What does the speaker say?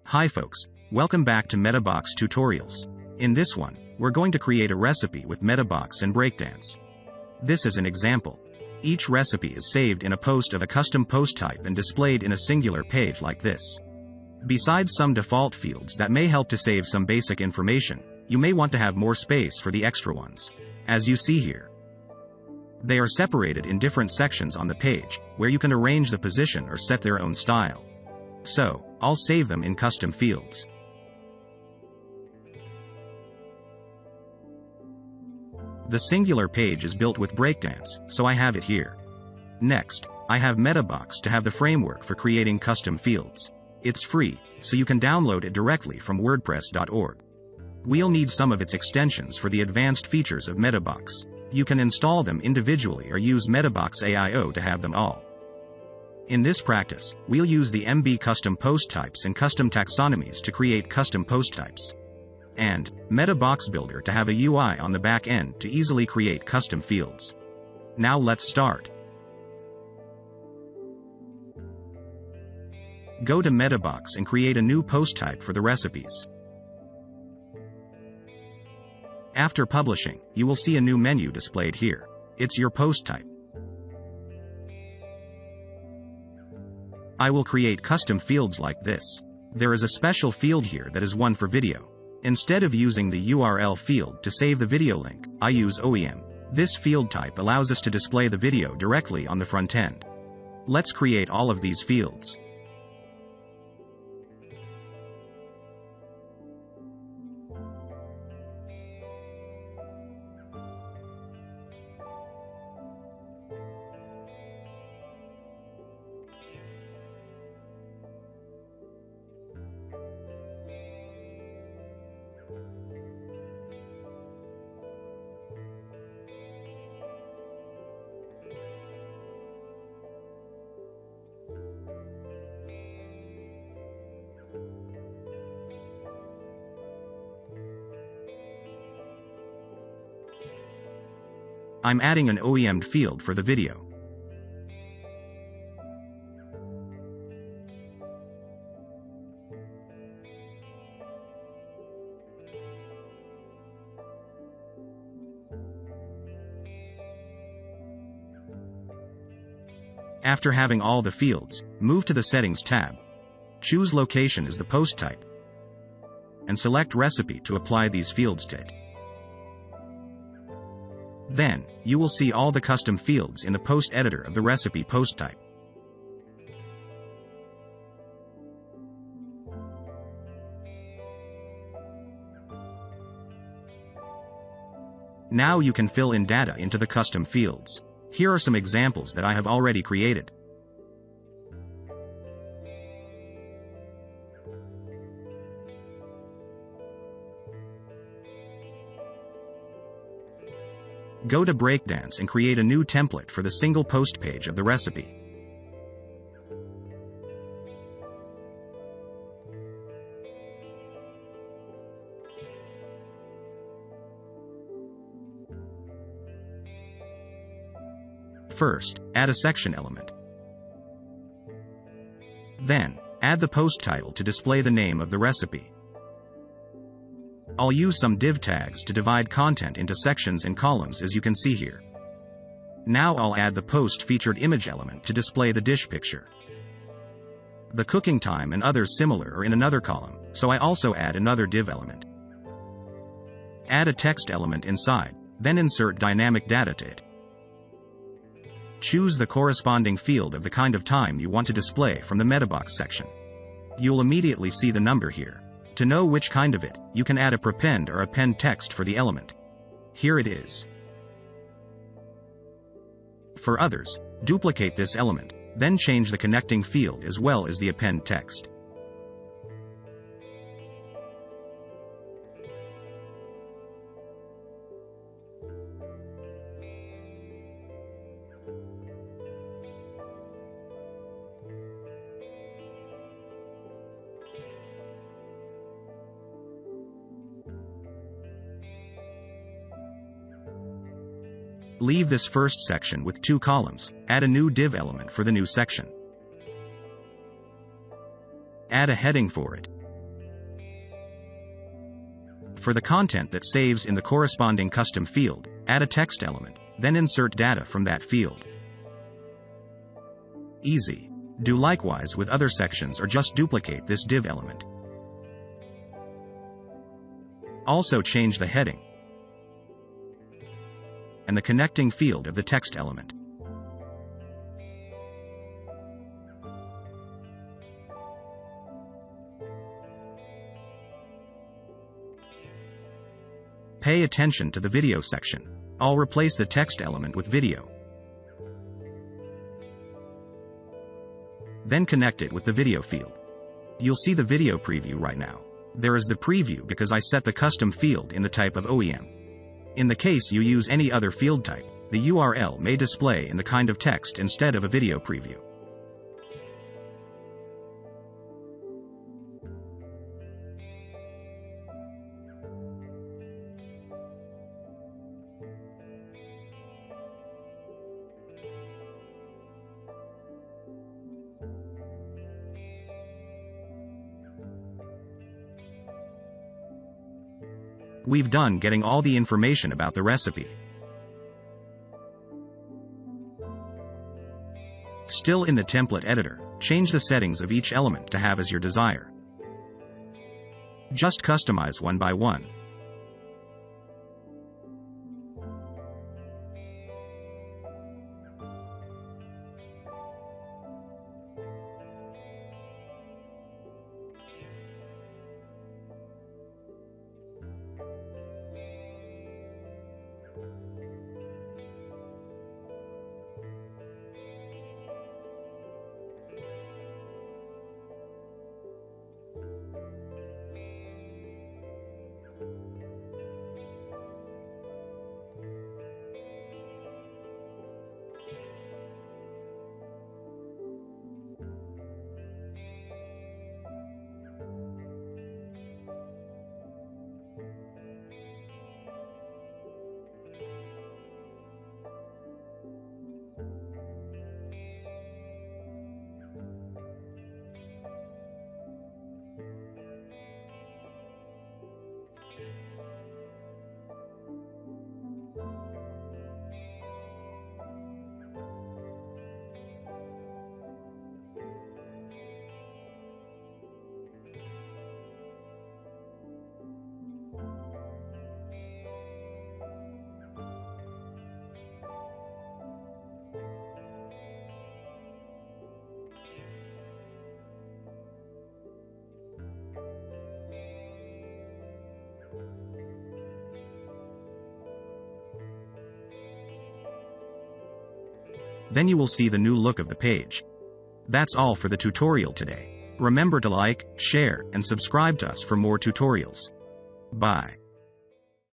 Hi folks, welcome back to MetaBox Tutorials. In this one, we're going to create a recipe with MetaBox and Breakdance. This is an example. Each recipe is saved in a post of a custom post type and displayed in a singular page like this. Besides some default fields that may help to save some basic information, you may want to have more space for the extra ones. As you see here, they are separated in different sections on the page, where you can arrange the position or set their own style. So, I'll save them in custom fields. The singular page is built with Breakdance, so I have it here. Next, I have MetaBox to have the framework for creating custom fields. It's free, so you can download it directly from wordpress.org. We'll need some of its extensions for the advanced features of MetaBox. You can install them individually or use MetaBox AIO to have them all. In this practice, we'll use the MB custom post types and custom taxonomies to create custom post types. And MetaBox Builder to have a UI on the back end to easily create custom fields. Now let's start. Go to MetaBox and create a new post type for the recipes. After publishing, you will see a new menu displayed here. It's your post type. I will create custom fields like this. There is a special field here that is one for video. Instead of using the URL field to save the video link, I use OEM. This field type allows us to display the video directly on the front end. Let's create all of these fields. I'm adding an OEM field for the video. After having all the fields, move to the Settings tab. Choose Location as the post type, and select Recipe to apply these fields to it. Then, you will see all the custom fields in the post editor of the recipe post type. Now you can fill in data into the custom fields. Here are some examples that I have already created. Go to Breakdance and create a new template for the single post page of the recipe. First, add a section element. Then, add the post title to display the name of the recipe. I'll use some div tags to divide content into sections and columns as you can see here. Now I'll add the post featured image element to display the dish picture. The cooking time and others similar are in another column, so I also add another div element. Add a text element inside, then insert dynamic data to it. Choose the corresponding field of the kind of time you want to display from the MetaBox section. You'll immediately see the number here. To know which kind of it, you can add a prepend or append text for the element. Here it is. For others, duplicate this element, then change the connecting field as well as the append text. Leave this first section with 2 columns, add a new div element for the new section. Add a heading for it. For the content that saves in the corresponding custom field, add a text element, then insert data from that field. Easy. Do likewise with other sections or just duplicate this div element. Also change the heading and the connecting field of the text element. Pay attention to the video section. I'll replace the text element with video. Then connect it with the video field. You'll see the video preview right now. There is the preview because I set the custom field in the type of OEM. In the case you use any other field type, the URL may display in the kind of text instead of a video preview. We've done getting all the information about the recipe. Still in the template editor, change the settings of each element to have as your desire. Just customize one by one. Then you will see the new look of the page. That's all for the tutorial today. Remember to like, share, and subscribe to us for more tutorials. Bye.